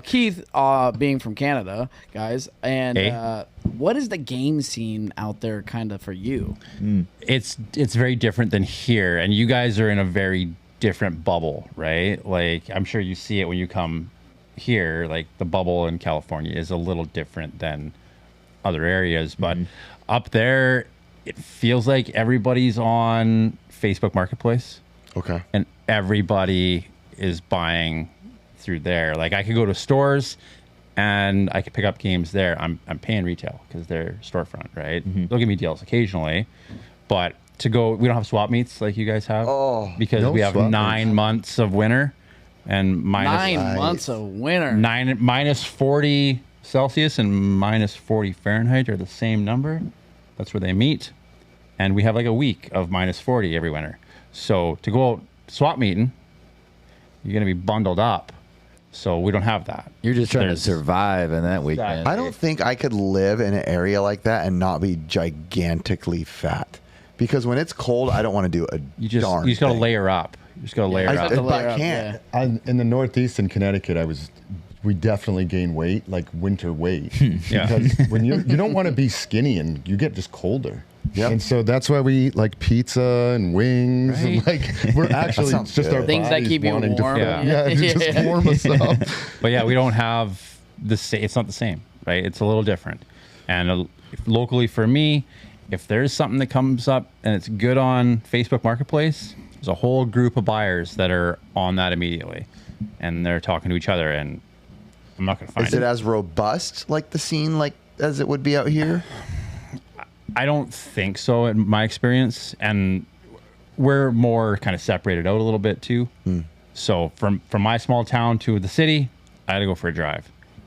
Keith, being from Canada, guys, and what is the game scene out there kind of for you? It's very different than here, and you guys are in a very different bubble, right? Like, I'm sure you see it when you come here. Like, the bubble in California is a little different than other areas, but up there, it feels like everybody's on Facebook Marketplace. Okay. And everybody is buying through there. Like, I could go to stores and I could pick up games there. I'm paying retail because they're storefront, right? They'll give me deals occasionally, but we don't have swap meets like you guys have because we have 9 months of winter and months of winter. Minus 40 Celsius and minus 40 Fahrenheit are the same number. That's where they meet. And we have like a week of minus 40 every winter. So to go out swap meeting, you're going to be bundled up. So we don't have that. You're just trying to survive in that weekend. I don't think I could live in an area like that and not be gigantically fat. Because when it's cold, I don't want to do a You just got to layer up. You just got to layer up. I can't. In the Northeast in Connecticut, we definitely gain weight, like winter weight. Because when you don't want to be skinny and you get just colder. Yep. And so that's why we eat like pizza and wings. Right. And like we're actually just good. our Things that keep you warm. To just warm us up. But yeah, we don't have it's not the same, right? It's a little different. And locally for me, if there's something that comes up and it's good on Facebook Marketplace, there's a whole group of buyers that are on that immediately. And they're talking to each other, and I'm not going to find it. Is it as robust like the scene as it would be out here? I don't think so in my experience. And we're more kind of separated out a little bit too. So from my small town to the city, I had to go for a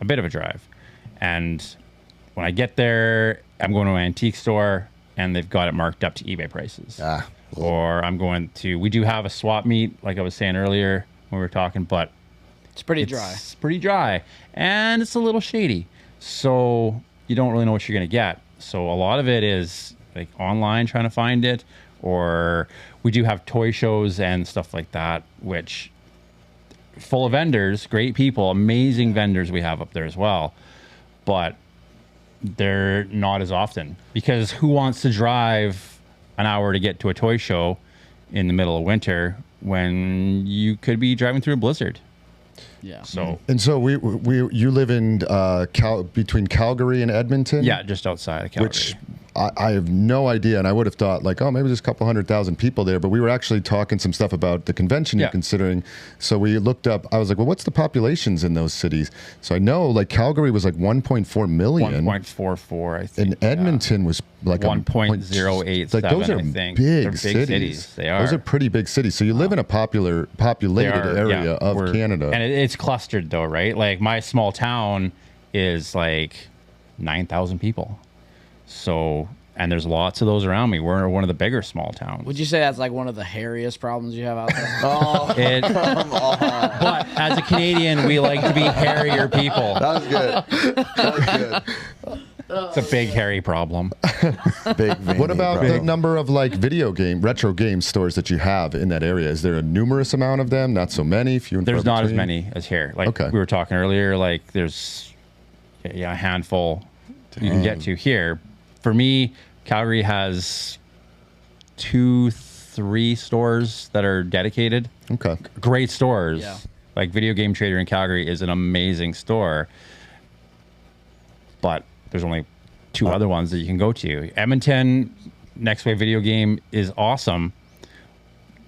bit of a drive. And when I get there, I'm going to an antique store and they've got it marked up to eBay prices. Or we do have a swap meet, like I was saying earlier when we were talking, but it's pretty dry. It's pretty dry and it's a little shady. So you don't really know what you're going to get. So a lot of it is like online trying to find it, or we do have toy shows and stuff like that, which full of vendors, great people, amazing vendors we have up there as well. But they're not as often because who wants to drive an hour to get to a toy show in the middle of winter when you could be driving through a blizzard? Yeah. So you live in between Calgary and Edmonton? Yeah, just outside of Calgary. Which I have no idea, and I would have thought like, oh, maybe there's a couple 100,000 people there. But we were actually talking some stuff about the convention you're considering. So we looked up. I was like, well, what's the populations in those cities? So I know like Calgary was like 1.4 million. 1.44, I think. And Edmonton was like 1.087. Like those are big cities. They are. Those are pretty big cities. So you live in a populated area of Canada. And it's clustered though, right? Like my small town is like 9,000 people. So, and there's lots of those around me. We're one of the bigger small towns. Would you say that's like one of the hairiest problems you have out there? Come on. But as a Canadian, we like to be hairier people. That was good. It's a big hairy problem. What about the number of like retro game stores that you have in that area? Is there a numerous amount of them? Not so many? There's not as many as here. Like we were talking earlier, like there's a handful you can get to here. For me, Calgary has 2-3 stores that are dedicated. Okay. Great stores. Yeah. Like Video Game Trader in Calgary is an amazing store. But there's only 2 other ones that you can go to. Edmonton, Next Wave Video Game is awesome.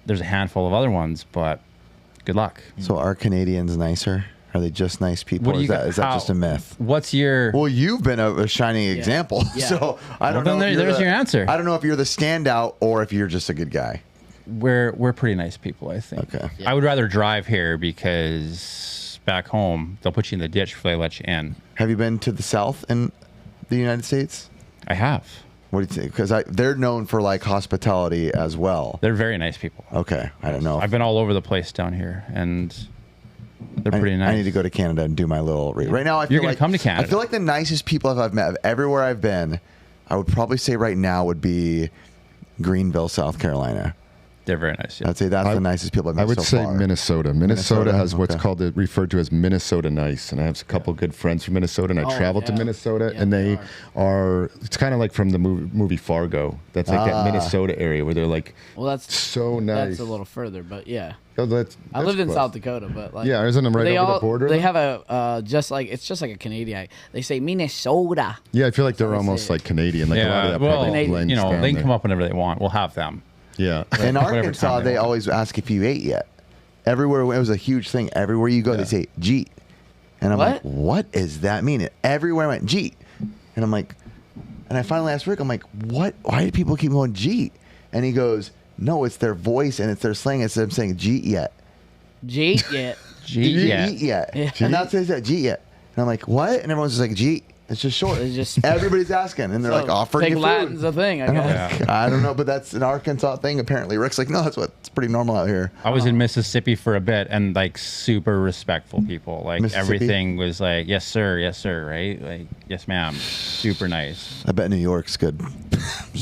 There's a handful of other ones, but good luck. So are Canadians nicer? Are they just nice people? Is that just a myth? What's your... Well, you've been a shining example. Yeah. So I don't know. There's your answer. I don't know if you're the standout or if you're just a good guy. We're pretty nice people, I think. Okay. Yeah. I would rather drive here because back home, they'll put you in the ditch before they let you in. Have you been to the South in the United States? I have. What do you think? Because they're known for like hospitality as well. They're very nice people. Okay. I don't know. I've been all over the place down here, and they're pretty nice. I need to go to Canada and do my little read. Right now, You're going to come to Canada. I feel like the nicest people I've met everywhere I've been, I would probably say right now would be Greenville, South Carolina. They're very nice. Yeah. I'd say that's the nicest people I've met I would so say far. Minnesota. Minnesota has what's Okay. called referred to as Minnesota nice, and I have a couple good friends from Minnesota, and I traveled to Minnesota, and they are. It's kind of like from the movie Fargo. That's like that Minnesota area where they're like, Well, that's so nice. That's a little further, but yeah. Oh, I lived in close. South Dakota, but like Yeah, isn't it right over the border? They have a just like a Canadian. They say Minnesota. Yeah, I feel like they're That's almost it. like Canadian. Like a lot of Yeah, that well, probably blends you know, down they can there. come up whenever they want. We'll have them. Yeah. In Whatever Arkansas, time they they want. always ask if you ate yet. Everywhere, it was a huge thing. Everywhere you go, they say "jeet," and I'm like, "What does that mean?" And everywhere I went, "jeet," and I'm like, and I finally asked Rick, I'm like, "What? Why do people keep going jeet?" And he goes, "No, it's their voice and it's their slang. Instead of saying jeet yet, Jeet yet. jeet yet, and that's what they said, jeet yet." And I'm like, "What?" And everyone's just like, "jeet." It's just short. It's just Everybody's asking, and they're like offering Big you food. Latin's a thing, I And I'm guess. like, I don't know, but that's an Arkansas thing. Apparently, Rick's like, no, it's pretty normal out here. I was in Mississippi for a bit, and like super respectful people. Like Mississippi? everything was like, yes sir, right? Like yes ma'am, super nice. I bet New York's good.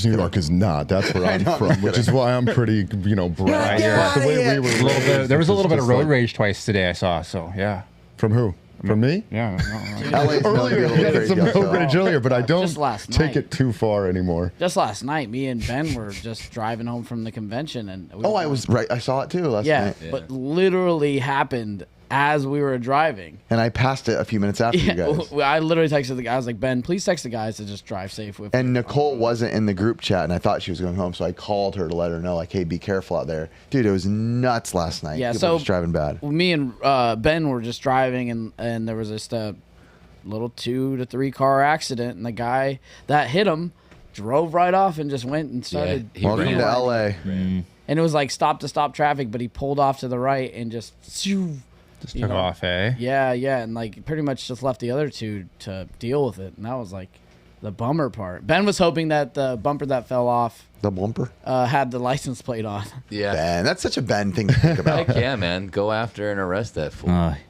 New York is not. That's where I'm from, which is why I'm pretty, bright. Right here. Get The way outta we here. were There was a little bit of just road like- rage twice today. I saw. So yeah, From who? From me? yeah. LA's known to be a little Yeah, crazy some road also. rage earlier, but I don't Just last take night. it too far anymore. Just last night, me and Ben were just driving home from the convention, and Oh, I was right. I saw it too last night. but literally happened as we were driving. And I passed it a few minutes after you guys. I literally texted the guy. I was like, Ben, please text the guys to just drive safe with. And Nicole wasn't in the group chat, and I thought she was going home, so I called her to let her know, like, hey, be careful out there. Dude, it was nuts last night. Yeah, People so were just driving bad. me and Ben were just driving, and there was just a little 2 to 3 car accident, and the guy that hit him drove right off and just went and started. he Welcome ran. to LA. And it was like stop to stop traffic, but he pulled off to the right and just. Just You took know. off, eh? Yeah, and like pretty much just left the other two to deal with it, and that was like the bummer part. Ben was hoping that the bumper that fell off The bumper. had the license plate on. Yeah. Ben, that's such a Ben thing to think about. Heck yeah, man. Go after and arrest that fool.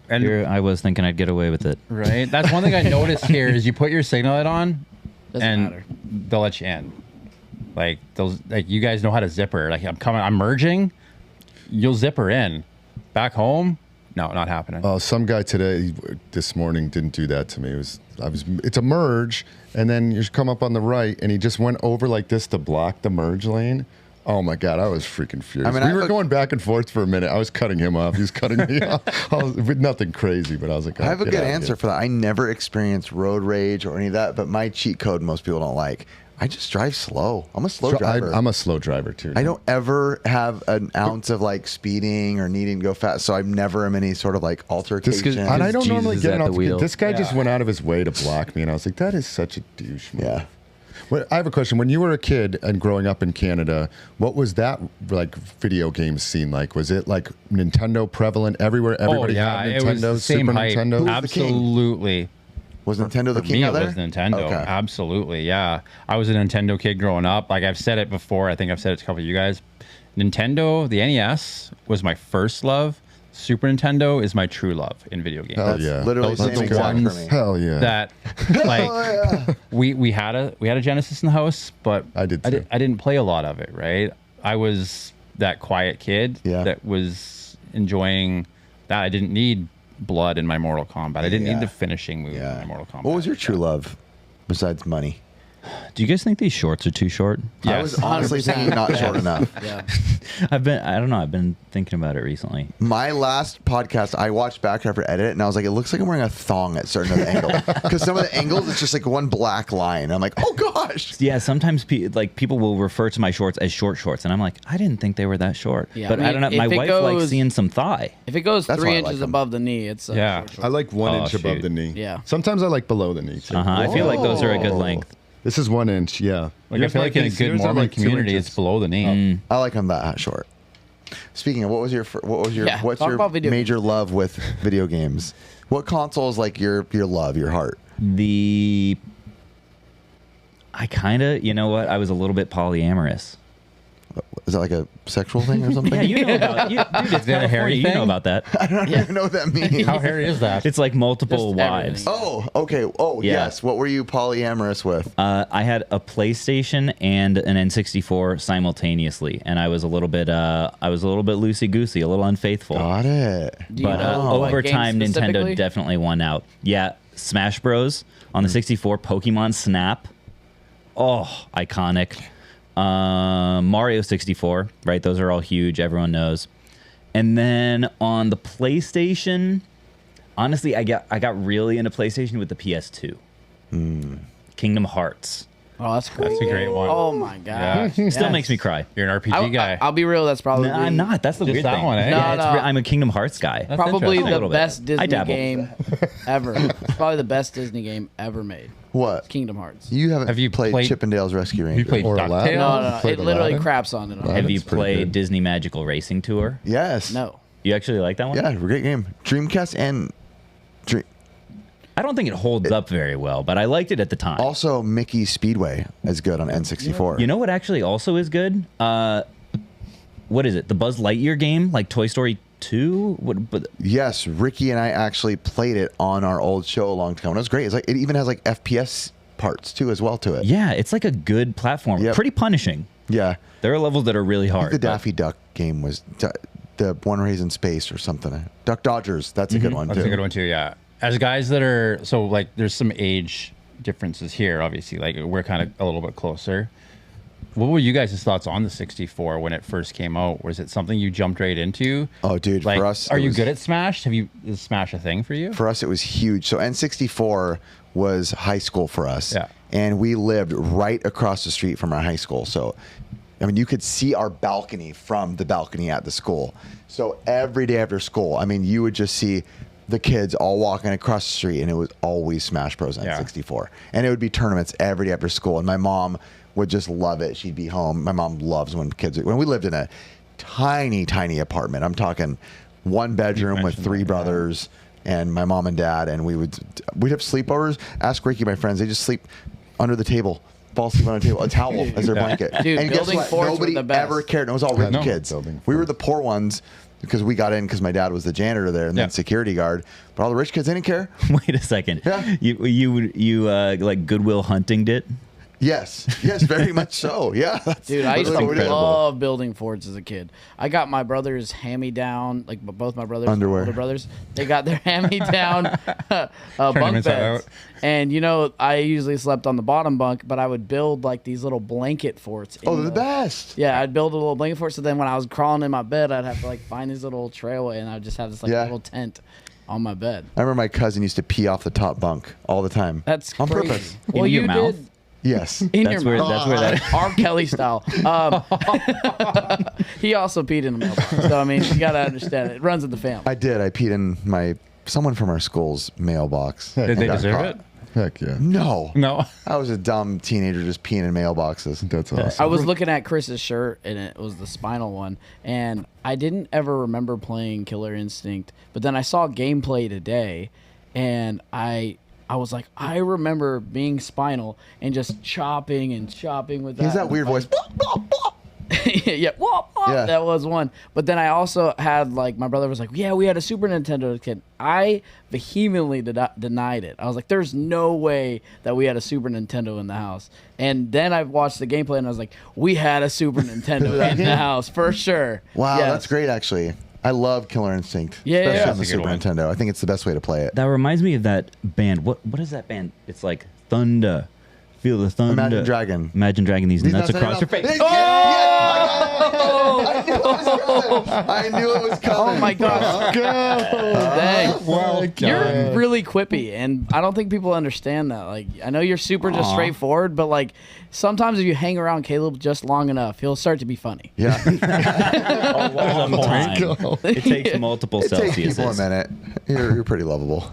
And- Here I was thinking I'd get away with it. Right. That's one thing I noticed here is you put your signal light on, Doesn't and matter. they'll let you in. Like those, like you guys know how to zipper. Like I'm merging, you'll zipper in. Back home, no, not happening. Some guy this morning didn't do that to me. It's a merge, and then you come up on the right, and he just went over like this to block the merge lane. Oh my God, I was freaking furious. I mean, we were going back and forth for a minute. I was cutting him off. He was cutting me off. With nothing crazy, but I was like, I have a get good out of answer here. for that. I never experienced road rage or any of that, but my cheat code most people don't like. I just drive slow. I'm a slow driver. I'm a slow driver too. I don't ever have an ounce of like speeding or needing to go fast, so I'm never in any sort of like altercation. And I don't Jesus normally is get at an the altercation. wheel. This guy just went out of his way to block me, and I was like, that is such a douche move. Yeah. Well, I have a question. When you were a kid and growing up in Canada, what was that like video game scene like? Was it like Nintendo prevalent everywhere? Everybody had it Nintendo, was the same Super hype. Nintendo. Who was the king? Absolutely. Was Nintendo the For king me, out it there? was Nintendo. Okay. Absolutely, yeah. I was a Nintendo kid growing up. Like I've said it before. I think I've said it to a couple of you guys. Nintendo, the NES was my first love. Super Nintendo is my true love in video games. Hell yeah. Literally Those are same the exact for ones me. Hell yeah. That like we had a Genesis in the house, but I did too. I didn't play a lot of it. Right, I was that quiet kid that was enjoying that. I didn't need blood in my Mortal Kombat. I didn't need the finishing move in my Mortal Kombat. What was your true love besides money? Do you guys think these shorts are too short? I was honestly 100%. thinking not short enough. Yeah. I don't know. I've been thinking about it recently. My last podcast, I watched back after edit, and I was like, it looks like I'm wearing a thong at certain of the angle. Because some of the angles, it's just like one black line. I'm like, oh gosh. Yeah, sometimes people will refer to my shorts as short shorts, and I'm like, I didn't think they were that short. Yeah, But I I don't know. mean, My if it wife likes goes- seeing some thigh. If it goes That's 3 why I inches like 'em. above the knee, it's Yeah. short, short. I like 1 Oh, inch above shoot. the knee. Yeah. Sometimes I like below the knee too. I feel like those are a good Whoa. length. This is 1 inch. Yeah. Like I feel like in a these- good yours are Mormon like 2 community, inches. it's below the knee. I like them that short. Speaking of, what's Yeah, what's talk your about video major love with video games? What console is like your love, your heart? I kind of, you know what? I was a little bit polyamorous. Is that like a sexual thing or something? Yeah, you know about dude, it's that a hairy California, you know thing? about that. I don't even know what that means. How hairy is that? It's like multiple Just wives. everything. Oh, okay. Oh, Yeah. yes. What were you polyamorous with? I had a PlayStation and an N64 simultaneously, and I was a little bit loosey goosey, a little unfaithful. Got it. Do you But know what over game time, Nintendo specifically? definitely won out. Yeah, Smash Bros. On the 64, Pokemon Snap. Oh, iconic. Mario 64, right? Those are all huge. Everyone knows. And then on the PlayStation, honestly, I got really into PlayStation with the PS2. Kingdom Hearts. Oh, that's cool. That's a great one. Oh my god. Yeah. Still makes me cry. You're an RPG guy. I'll be real. That's probably No, I'm not. That's the Just weird that thing. one, eh? No, Yeah, no. I'm a Kingdom Hearts guy. That's probably interesting. A the little bit. best I Disney dabble. game ever. It's probably the best Disney game ever made. What? Kingdom Hearts. You haven't Have you played played- Chippendale's Rescue Ranger? You played Or Aladdin? DuckTales? No. Played It literally Aladdin? craps on it. Aladdin. Have you That's pretty played good. Disney Magical Racing Tour? Yes. No. You actually like that one? Yeah, great game. Dreamcast and Dream. I don't think it holds up very well, but I liked it at the time. Also, Mickey Speedway is good on N64. You know what actually also is good? What is it? The Buzz Lightyear game, like Toy Story 2? Yes, Ricky and I actually played it on our old show a long time ago. It was great. It's like it even has like FPS parts too as well to it. Yeah, it's like a good platform. Yep. Pretty punishing. Yeah. There are levels that are really I hard. think the but- Daffy Duck game was the one where he's in space or something. Duck Dodgers. That's a good one That's too. a good one too, yeah. As guys that are, so like there's some age differences here, obviously. Like we're kind of a little bit closer. What were you guys' thoughts on the 64 when it first came out? Was it something you jumped right into? Oh, dude, Like, for us, are it you was- good at Smash? Is Smash a thing for you? For us, it was huge. So N64 was high school for us. Yeah. And we lived right across the street from our high school. So, I mean, you could see our balcony from the balcony at the school. So every day after school, I mean, you would just see the kids all walking across the street, and it was always Smash Bros. N64. And it would be tournaments every day after school. And my mom would just love it. She'd be home. My mom loves when we lived in a tiny, tiny apartment. I'm talking one bedroom with mentioned three that, yeah. brothers and my mom and dad, and we'd have sleepovers. Ask Ricky, my friends, they just sleep under the table, fall asleep on the table, a towel as their blanket. Dude, and guess building what? forts were Nobody the best. ever cared. It was all rich know. kids. Building We were forts. the poor ones because we got in because my dad was the janitor there and Yeah. then security guard. But all the rich kids, they didn't care. Wait a second. Yeah. You like Goodwill Huntinged it? Yes, very much so. Yeah, that's Dude, I used to literally what we did. love building forts as a kid. I got my brothers hand-me-down, like both my brothers, Underwear. older brothers, they got their hand-me-down bunk them inside beds. out. And you know, I usually slept on the bottom bunk, but I would build like these little blanket forts. Oh, in they're the best. Yeah, I'd build a little blanket fort. So then when I was crawling in my bed, I'd have to like find these little trailway, and I'd just have this like Yeah. little tent on my bed. I remember my cousin used to pee off the top bunk all the time. That's on crazy. purpose. Well, In your you mouth? did. Yes. In That's your where mouth. that's where that R. Kelly style. He also peed in the mailbox. So, I mean, you got to understand it. It runs in the family. I did. I peed in someone from our school's mailbox. Did they Got deserve caught. it? Heck yeah. No. No. I was a dumb teenager just peeing in mailboxes. That's awesome. I was looking at Chris's shirt, and it was the Spinal one. And I didn't ever remember playing Killer Instinct. But then I saw gameplay today, and I was like, I remember being Spinal and just chopping and chopping with that. He has that weird voice. Yeah, whoop, whoop, Yeah. that was one. But then I also had like my brother was like, yeah, we had a Super Nintendo as a kid. I vehemently denied it. I was like, there's no way that we had a Super Nintendo in the house. And then I watched the gameplay and I was like, we had a Super Nintendo in the house for sure. Wow, Yes. that's great, actually. I love Killer Instinct. Yeah, especially yeah. on the That's a good Super one. Nintendo. I think it's the best way to play it. That reminds me of that band. What is that band? It's like Thunder. Feel the thunder. Imagine Dragon. Imagine dragging these nuts across your face. I knew it was coming. Oh my gosh. Dang. Well You're really quippy, and I don't think people understand that. Like, I know you're super just straightforward, but like sometimes if you hang around Caleb just long enough, he'll start to be funny. Yeah. Time. It takes multiple It takes people a Celsiuses. minute. You're pretty lovable.